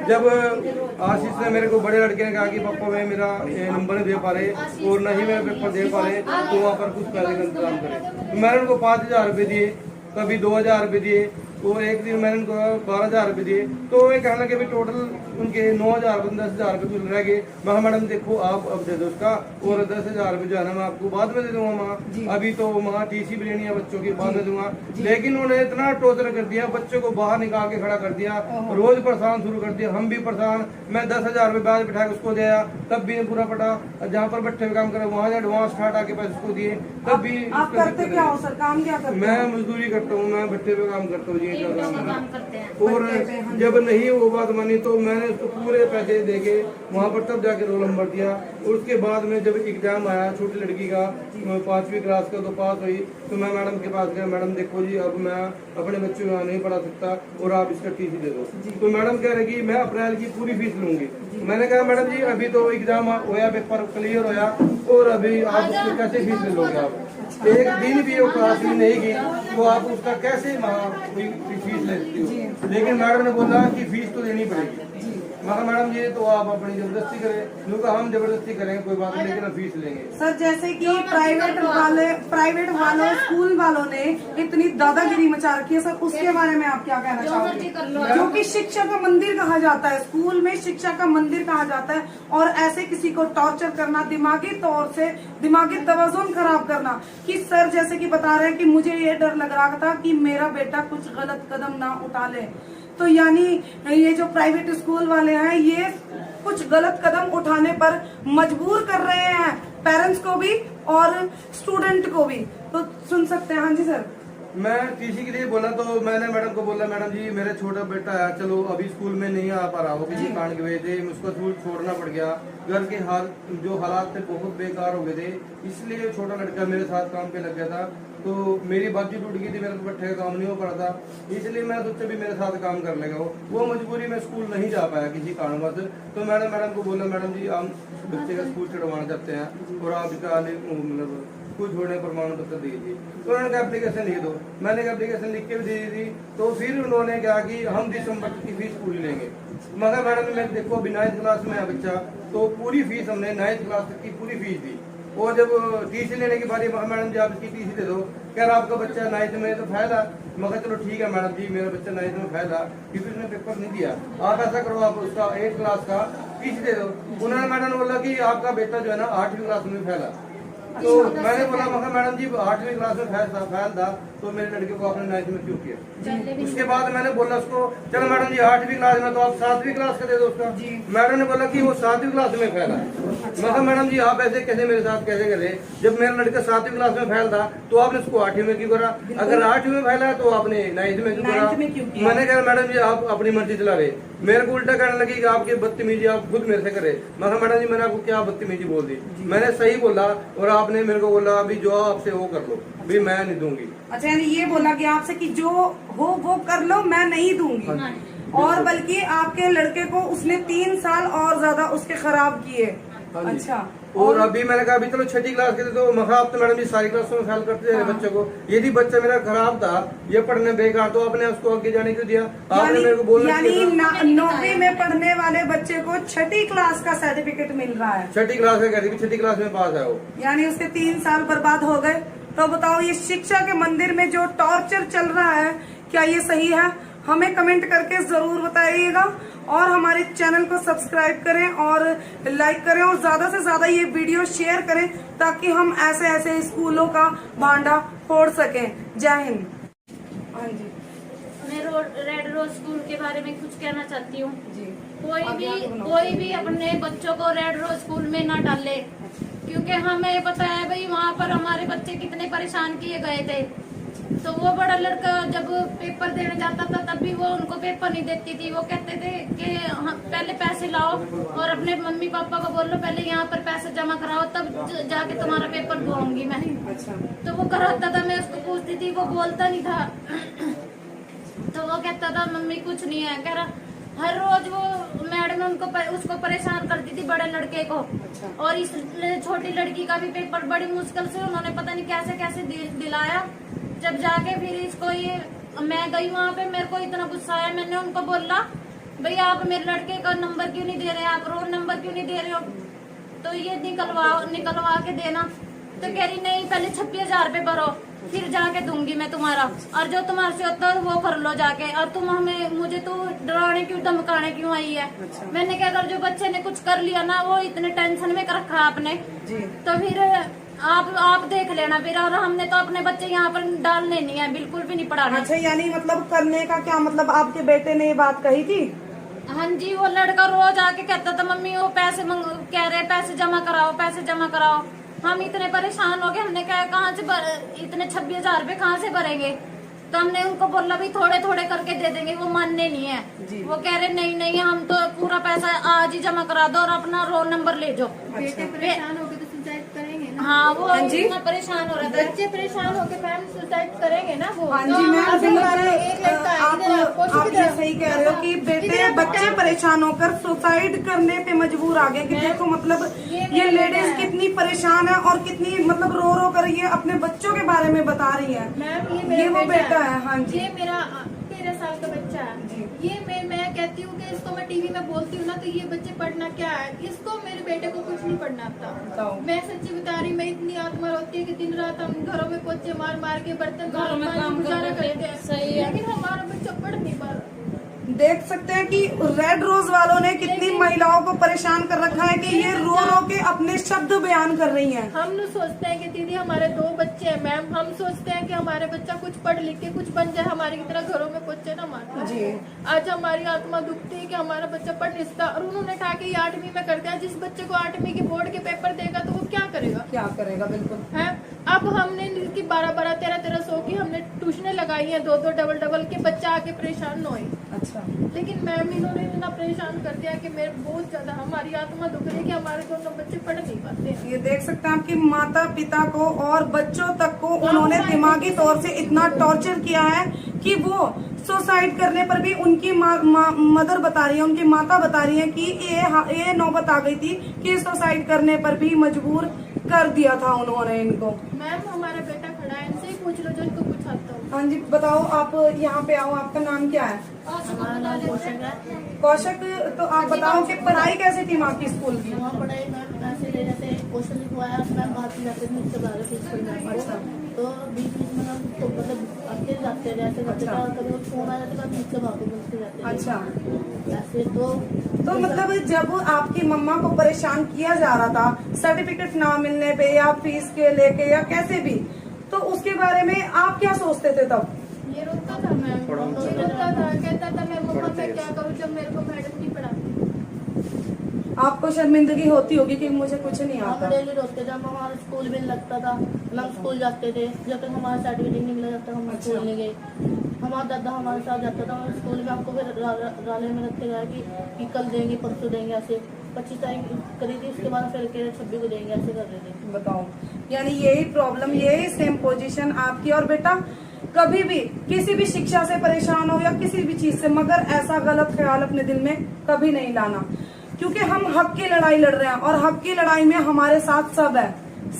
जब आशीष ने मेरे को, बड़े लड़के ने कहा कि पापा मैं मेरा नंबर नहीं दे पा रहे और नहीं मैं पेपर दे पा रहे, तो वहाँ पर कुछ पैसे का इंतजाम करें। तो मैंने उनको 5,000 रुपये दिए, कभी 2,000 रुपये दिए, और एक दिन मैंने उनको 12,000 रुपये दिए। तो वे कहने लगे भी टोटल उनके 9,000 10,000 रुपये कुछ रह गए। मैं मैडम देखो आप अब दे दो उसका, और 10,000 रुपये जो है ना मैं आपको बाद में दे दूंगा माँ, अभी तो वहाँ टीसी भी लेनी है बच्चों की, बाद में दूंगा। लेकिन उन्होंने इतना टॉर्चर कर दिया, बच्चों को बाहर निकाल के खड़ा कर दिया, रोज परेशान शुरू कर दिया, हम भी परेशान। मैं 10,000 रुपये ब्याज बिठा के उसको दिया, तब भी पूरा पटा। जहाँ पर बैठे हुए काम करे वहाँ एडवांस हटा के पैसे उसको दिए, तब भी। आप करते क्या हो सर, काम क्या करते मैं मजदूरी करता हूँ, मैं भट्टे पे काम करता हूँ जी। काम करते हैं। और जब नहीं वो बात मानी तो मैंने उसको पूरे पैसे देके वहाँ पर तब जाके रोल नंबर दिया। और उसके बाद में जब एग्जाम आया छोटी लड़की का 5वीं क्लास का, तो पास हुई, तो मैं मैडम के पास गया, मैडम देखो जी अब मैं अपने बच्चों को यहाँ नहीं पढ़ा सकता और आप इसका टीसी दे दो। तो मैडम कह रही कि मैं अप्रैल की पूरी फीस लूंगी। मैंने कहा मैडम जी अभी तो एग्जाम होया, पेपर क्लियर होया, और अभी आप उसकी कैसे फीस ले लोगे? आप एक दिन भी वो क्लास नहीं की तो आप उसका कैसे फीस ले सकती हो? लेकिन मैडम ने बोला कि फीस तो देनी पड़ेगी। मगर मैडम जी तो आप अपनी जबरदस्ती करें, क्योंकि हम जबरदस्ती करेंगे कोई बात नहीं, लेकिन हम फीस लेंगे। सर जैसे कि प्राइवेट वालों स्कूल वालों ने इतनी दादागिरी मचा रखी है सर, उसके बारे में आप क्या कहना जो मर्जी कर लो। चाहोगे? जो कि शिक्षा का मंदिर कहा जाता है, स्कूल में शिक्षा का मंदिर कहा जाता है, और ऐसे किसी को टॉर्चर करना, दिमागी तौर से दिमागी तवाज़ुन खराब करना, कि सर जैसे कि बता रहे हैं कि मुझे ये डर लग रहा था कि मेरा बेटा कुछ गलत कदम ना उठा ले, तो यानी ये जो प्राइवेट स्कूल वाले हैं ये कुछ गलत कदम उठाने पर मजबूर कर रहे हैं पेरेंट्स को भी और स्टूडेंट को भी। तो सुन सकते हैं। हाँ जी सर। मैं टीसी के लिए बोला तो मैंने मैडम को बोला, मैडम जी मेरा छोटा बेटा है, चलो अभी स्कूल में नहीं आ पा रहा हो किसी कारण की वजह से, उसको स्कूल छोड़ना पड़ गया, घर के हालात थे बहुत बेकार हो गए थे, इसलिए छोटा लड़का मेरे साथ काम पे लग गया था, तो मेरी बाजी टूट गई थी, मेरे को बैठे का काम नहीं हो पा रहा था, इसलिए मैं सोचा भी मेरे साथ काम कर लेगा वो मजबूरी में स्कूल नहीं जा पाया किसी कारणवश। तो मैंने मैडम को बोला, मैडम जी हम बच्चे का स्कूल छुड़वाना चाहते हैं और आप इसका मतलब स्कूल छोड़ने प्रमाण पत्र दीजिए। तो उन्होंने कहा एप्लीकेशन लिख दो, मैंने कहा एप्लीकेशन लिख के भी दे दी थी। तो फिर उन्होंने कहा कि हम दिसंबर की फीस पूरी लेंगे, मगर मैडम मैं देखो अभी 9th क्लास में है बच्चा, तो पूरी फीस हमने 9th क्लास तक की पूरी फीस दी, और जब टीसी लेने की बारी मैडम जी आप इसकी टीसी दे दो, कह रहा आपका बच्चा 9th में तो फैला, मगर चलो ठीक है मैडम जी मेरा बच्चा 9th में फैला क्योंकि उसने पेपर नहीं दिया, आप ऐसा करो आप उसका 8th क्लास का टीसी दे दो। उन्होंने मैडम ने बोला कि आपका बेटा जो है ना 8वीं क्लास में फैला, तो मैंने बोला मगर मैडम जी 8वीं क्लास में फैल था तो मेरे लड़के को आपने 9th में क्यों किया? उसके बाद मैंने बोला उसको चलो मैडम जी 8वीं क्लास में तो आप 7वीं क्लास का दे दो उसका। मैडम ने बोला कि वो 7वीं क्लास में फैला। मगर मैडम जी आप ऐसे कैसे मेरे साथ कैसे करे, जब मेरा लड़का 7वीं क्लास में फैल था तो आपने उसको 8वीं में क्यों करा? अगर 8वीं में फैला तो आपने 9th में क्यों करा? मैंने कहा मैडम जी आप अपनी मर्जी चला रहे, मेरे को उल्टा कहने लगी कि आपकी बदतमीजी आप खुद मेरे से करे। मगर मैडम जी मैंने आपको क्या बदतमीजी बोल दी? मैंने सही बोला और आपने मेरे को बोला अभी जो आपसे वो कर लो, भी मैं नहीं दूंगी। अच्छा यानी ये बोला कि आपसे कि जो हो वो कर लो, मैं नहीं दूंगी, और बल्कि आपके लड़के को उसने 3 साल और ज्यादा उसके खराब किए। अच्छा, और अभी मैंने कहा अभी चलो 6ठी क्लास के तो मखा आप तो मैडम जी सारी क्लासों में फेल करते थे बच्चों को, यदि बच्चा मेरा खराब था ये पढ़ने बेकार तो आपने उसको आगे जाने क्यों दिया? आपने मेरे को बोलना यानी 9वीं में पढ़ने वाले बच्चे को 6ठी क्लास का सर्टिफिकेट मिल रहा है। 6ठी क्लास में कहती 6ठी क्लास में पास है वो, यानी उसके 3 साल बर्बाद हो गए। तो बताओ ये शिक्षा के मंदिर में जो टॉर्चर चल रहा है क्या ये सही है? हमें कमेंट करके जरूर बताइएगा, और हमारे चैनल को सब्सक्राइब करें और लाइक करें, और ज्यादा से ज्यादा ये वीडियो शेयर करें ताकि हम ऐसे ऐसे स्कूलों का भांडा फोड़ सकें। जय हिंद। हाँ जी, मैं रेड रोज स्कूल के बारे में कुछ कहना चाहती हूँ। जी कोई भी अपने बच्चों को रेड रोज स्कूल में ना डाले, क्योंकि हमें पता है भाई वहाँ पर हमारे बच्चे कितने परेशान किए गए थे। तो वो बड़ा लड़का जब पेपर देने जाता था तब भी वो उनको पेपर नहीं देती थी, वो कहते थे कि पहले पैसे लाओ और अपने मम्मी पापा को बोलो पहले यहाँ पर पैसे जमा कराओ तब जाके तुम्हारा पेपर दूंगी मैं। अच्छा, तो वो कराता था, मैं उसको पूछती थी, वो बोलता नहीं था। तो वो कहता था मम्मी कुछ नहीं है, कह रहा हर रोज वो मैडम उसको परेशान करती थी बड़े लड़के को। और इस छोटी लड़की का भी पेपर बड़ी मुश्किल से उन्होंने पता नहीं कैसे कैसे दिलाया। जब जाके फिर इसको ये मैं गई वहाँ पे, मेरे को इतना गुस्सा आया, मैंने उनको बोला भाई आप मेरे लड़के का नंबर क्यों नहीं दे रहे, आप रोल नंबर क्यों नहीं दे रहे हो, तो ये निकलवा के देना। तो कह रही नहीं पहले 26,000 रुपये भरो फिर जाके दूंगी मैं तुम्हारा, और जो तुम्हारे से होता है वो कर लो जाके, और तुम मुझे तो डराने क्यों धमकाने क्यों आई है? मैंने कहा अगर जो बच्चे ने कुछ कर लिया ना वो इतने टेंशन में कर रखा आपने, तो फिर आप देख लेना फिर, और हमने तो अपने बच्चे यहाँ पर डालने नहीं है, बिल्कुल भी नहीं पढ़ाना। अच्छा यानी मतलब करने का क्या मतलब, आपके बेटे ने ये बात कही थी? हाँ जी, वो लड़का रोज आके कहता था मम्मी वो पैसे कह रहे पैसे जमा कराओ पैसे जमा कराओ। हम इतने परेशान हो गए, हमने कहा कहाँ से इतने 26,000 रुपये कहाँ से भरेंगे? तो हमने उनको बोला भी थोड़े थोड़े करके दे देंगे, वो मानने नहीं है। वो कह रहे नहीं हम तो पूरा पैसा आज ही जमा करा दो और अपना रोल नंबर ले जाओ। बेटे परेशान हो गए तो सुसाइड करेंगे ना? हाँ वो इतना परेशान हो रहा था, बच्चे परेशान होकर फैमिली सुसाइड करेंगे ना वो। हाँ जी मैम, आप ये सही कह रहे हो कि बच्चे परेशान होकर सुसाइड करने पे मजबूर आ गए। कि देखो मतलब ये लेडीज कितनी परेशान है और कितनी मतलब रो रो कर ये अपने बच्चों के बारे में बता रही है। मैम ये वो बेटा है। हाँ जी, ये मेरा 13 साल का बच्चा है। ये मैं कहती हूँ कि इसको इसको मैं टीवी में बोलती हूँ ना तो ये बच्चे पढ़ना क्या है, इसको मेरे बेटे को कुछ नहीं पढ़ना आता। मैं सच्ची बता रही, मैं इतनी आत्मा रोती है कि दिन रात हम घरों में पोछे मार मार के बर्तन घरों में काम गुजारा करते करते हैं, सही है। लेकिन हमारा बच्चा पढ़ नहीं पा रहा। देख सकते हैं कि रेड रोज वालों ने कितनी महिलाओं को परेशान कर रखा है कि ये रो रो के अपने शब्द बयान कर रही हैं। हम लोग सोचते हैं कि दीदी हमारे 2 बच्चे हैं मैम, हम सोचते हैं कि हमारे बच्चा कुछ पढ़ लिख के कुछ बन जाए, हमारी की तरह घरों में पोछे ना मारता जी। आज हमारी आत्मा दुखती है कि हमारा बच्चा पढ़ नहीं सकता, और उन्होंने कहा कि 8वीं में कर दिया। जिस बच्चे को 8वीं के बोर्ड के पेपर देगा तो वो क्या करेगा, क्या करेगा, बिल्कुल है। अब हमने इनकी 12-12, 13-13 सौ की हमने ट्यूशनें लगाई हैं, 2-2 डबल के बच्चा आके परेशान न होए। अच्छा। लेकिन मैम इन्होंने इतना परेशान कर दिया कि मेरे बहुत ज्यादा हमारी आत्मा दुख रही है कि हमारे दोनों बच्चे पढ़ नहीं पाते हैं। ये देख सकते हैं आपकी माता पिता को और बच्चों तक को उन्होंने दिमागी तौर से इतना टॉर्चर किया है कि वो सुसाइड करने पर भी उनकी मदर बता रही है, उनकी माता बता रही है कि ये नौबत आ गई थी कि सुसाइड करने पर भी मजबूर कर दिया था उन्होंने इनको। मैम हमारा बेटा खड़ा है, इनसे ही पूछ लो जो इनको पूछाता हूँ। हाँ जी, बताओ, आप यहाँ पे आओ, आपका नाम क्या है? हमारा नाम कौशल है। कौशक, तो आप बताओ कि पढ़ाई कैसी थी वहाँ की स्कूल की? वहाँ पढ़ाई मैम ऐसे ले जैसे क्वेश्चन लिखवाया, मैम बाहर से जाते थे मुझसे बाहर प्रिंसिपल मैम को, तो बीच बीच में हम तो मतलब आते जाते थे ऐसे करते थे, कभी फोन आ जाते थे मुझसे बाहर मिलते जाते थे। अच्छा। ऐसे तो मतलब जब आपकी मम्मा को परेशान किया जा रहा था सर्टिफिकेट ना मिलने पे या फीस के लेके या कैसे भी, तो उसके बारे में आप क्या सोचते थे तब? ये रोता था मैम, ये रोता था, कहता था मैं मम्मा मैं क्या करूँ जब मेरे को मैडम नहीं पढ़ाती। आपको शर्मिंदगी होती होगी कि मुझे कुछ नहीं हम आता। डेली रोते जब हमारा स्कूल भी लगता था, हम स्कूल जाते थे, जब तक हमारा सर्टिफिकेट नहीं मिला जब तक हम स्कूल नहीं गए। हमारा दादा हमारे साथ जाता था, हम स्कूल में हमको फिर राले में रखते गया कि कल देंगे परसों देंगे, ऐसे 25 तारीख करी थी, उसके बाद फिर के 26 को देंगे, ऐसे कर रहे थे। बताओ, यानी यही प्रॉब्लम, यही सेम पोजीशन आपकी। और बेटा कभी भी किसी भी शिक्षा से परेशान हो या किसी भी चीज से, मगर ऐसा गलत ख्याल अपने दिल में कभी नहीं लाना, क्योंकि हम हक की लड़ाई लड़ रहे हैं और हक की लड़ाई में हमारे साथ सब है,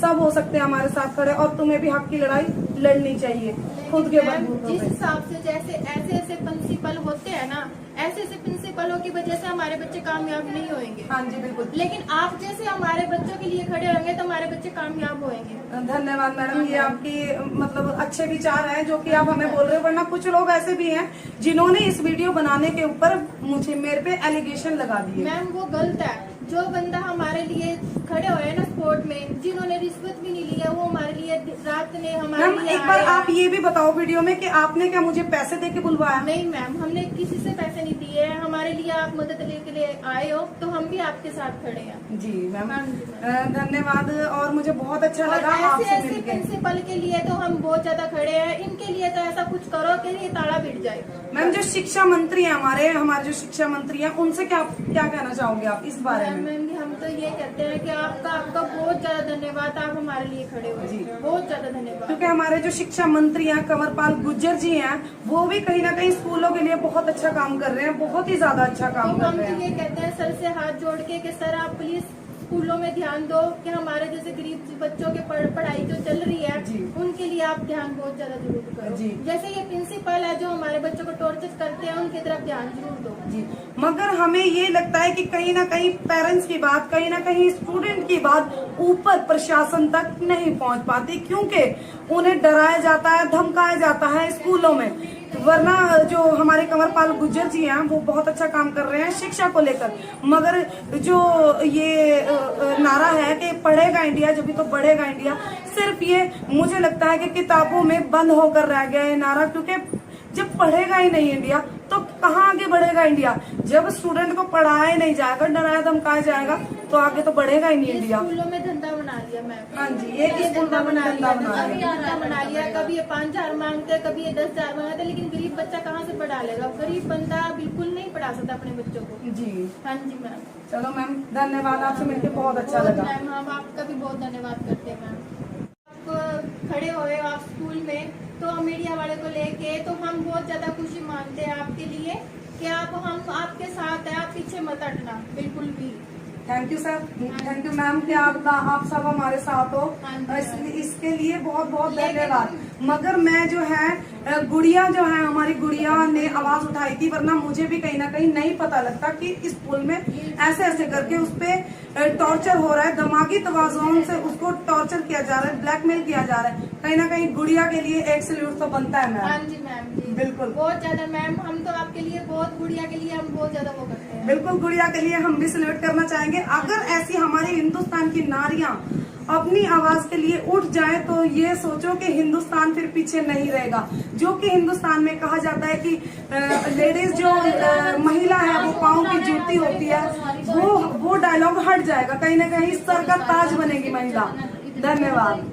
सब हो सकते हैं हमारे साथ खड़े, और तुम्हें भी हक की लड़ाई लड़नी चाहिए खुद के बलबूते जिस पे। हिसाब से जैसे ऐसे प्रिंसिपल होते हैं ना, ऐसे प्रिंसिपलों की वजह से हमारे बच्चे कामयाब नहीं होंगे। हाँ जी, बिल्कुल। लेकिन आप जैसे हमारे बच्चों के लिए खड़े होंगे तो हमारे बच्चे कामयाब होंगे। धन्यवाद मैडम, ये आपकी मतलब अच्छे विचार हैं जो कि आप हमें बोल रहे हो, वरना कुछ लोग ऐसे भी हैं जिन्होंने इस वीडियो बनाने के ऊपर मेरे पे एलिगेशन लगा दिए। मैम वो गलत है, जो बंदा हमारे लिए खड़े हुए ना स्पोर्ट में, जिन्होंने रिश्वत भी नहीं लिया, वो हमारे लिए रात ने हमारे मैम लिए एक बार आए आप हैं। ये भी बताओ वीडियो में कि आपने क्या मुझे पैसे दे के बुलवाया? नहीं मैम, हमने किसी से पैसे नहीं दिए हैं, हमारे लिए आप मदद लेके लिए आए हो तो हम भी आपके साथ खड़े हैं। जी मैम, हाँ जी, मैम। धन्यवाद, और मुझे बहुत अच्छा और लगा आपसे ऐसे मिलके। प्रिंसिपल के लिए तो हम बहुत ज्यादा खड़े हैं, इनके लिए तो ऐसा कुछ करो कि ये ताला बिट जाए। मैम जो शिक्षा मंत्री हैं हमारे जो शिक्षा मंत्री हैं, उनसे क्या कहना चाहोगे आप इस बारे में? मैम हम तो ये कहते हैं कि आपका बहुत ज्यादा धन्यवाद, आप हमारे लिए खड़े हुए, बहुत ज्यादा धन्यवाद। क्योंकि हमारे जो शिक्षा मंत्री हैं कंवरपाल गुर्जर जी हैं, वो भी कहीं ना कहीं स्कूलों के लिए बहुत अच्छा काम कर रहे हैं, बहुत ही ज्यादा अच्छा काम तो कर हम रहे तो हैं। ये कहते हैं सर से हाथ जोड़ के कि सर आप प्लीज स्कूलों में ध्यान दो कि हमारे जैसे गरीब बच्चों के पढ़ाई जो चल रही है जी। उनके लिए आप ध्यान बहुत ज्यादा जरूर करो। जी। जैसे ये प्रिंसिपल है जो हमारे बच्चों को टॉर्चर करते हैं, उनकी तरफ ध्यान जरूर दो। जी, मगर हमें ये लगता है कि कहीं ना कहीं पेरेंट्स की बात, कहीं ना कहीं स्टूडेंट की बात ऊपर प्रशासन तक नहीं पहुंच पाती, क्योंकि उन्हें डराया जाता है, धमकाया जाता है स्कूलों में। वरना जो हमारे कंवरपाल गुर्जर जी हैं वो बहुत अच्छा काम कर रहे हैं शिक्षा को लेकर, मगर जो ये नारा है कि पढ़ेगा इंडिया जब भी तो बढ़ेगा इंडिया, सिर्फ ये मुझे लगता है कि किताबों में बंद होकर रह गया है नारा, क्योंकि जब पढ़ेगा ही नहीं इंडिया तो कहाँ आगे बढ़ेगा इंडिया? जब स्टूडेंट को पढ़ाया ही नहीं जाएगा, डराया धमकाया जाएगा, तो आगे तो बढ़ेगा ही नहीं ये इंडिया। स्कूलों में धंधा बना लिया मैम। हाँ जी, एक ये स्कूल धंधा बना लिया, बना कभी लिया। धंधा बना लिया, कभी ये 5,000 मांगते हैं, कभी ये 10,000 मांगते हैं, लेकिन गरीब बच्चा कहाँ से पढ़ा लेगा? गरीब बंदा बिल्कुल नहीं पढ़ा सकता अपने बच्चों को। जी हाँ जी मैम। चलो मैम, धन्यवाद, आपसे मिलकर बहुत अच्छा लगा। मैम हम आपका भी बहुत धन्यवाद करते हैं मैम। आप खड़े हुए आप स्कूल में तो मीडिया वाले को लेके, तो हम बहुत ज्यादा खुशी मानते हैं आपके लिए कि हम आपके साथ हैं, आप पीछे मत हटना बिल्कुल भी। Thank you sir, thank you ma'am कि आप सब हमारे साथ हो, हाँ जी। इसके लिए बहुत बहुत धन्यवाद। मगर मैं जो है गुड़िया जो है, हमारी गुड़िया ने आवाज उठाई थी, वरना मुझे भी कहीं ना कहीं नहीं पता लगता कि इस पुल में ऐसे ऐसे करके उस पे टॉर्चर हो रहा है, दिमागी तवाज़ुन से उसको टॉर्चर किया जा रहा है, ब्लैकमेल किया जा रहा है। कहीं ना कहीं गुड़िया के लिए एक सैल्यूट तो बनता है हाँ मैम। जी मैम जी, बिल्कुल। बहुत ज्यादा मैम, हम तो आपके लिए बहुत, गुड़िया के लिए हम बहुत ज्यादा वो करते हैं। बिल्कुल, गुड़िया के लिए हम भी सैल्यूट करना चाहेंगे। अगर ऐसी हमारी हिंदुस्तान की नारियां अपनी आवाज के लिए उठ जाए तो ये सोचो कि हिंदुस्तान फिर पीछे नहीं रहेगा। जो कि हिंदुस्तान में कहा जाता है कि लेडीज जो महिला है वो पाँव की जूती होती है, वो डायलॉग हट जाएगा, कहीं ना कहीं सर का ताज बनेगी महिला। धन्यवाद।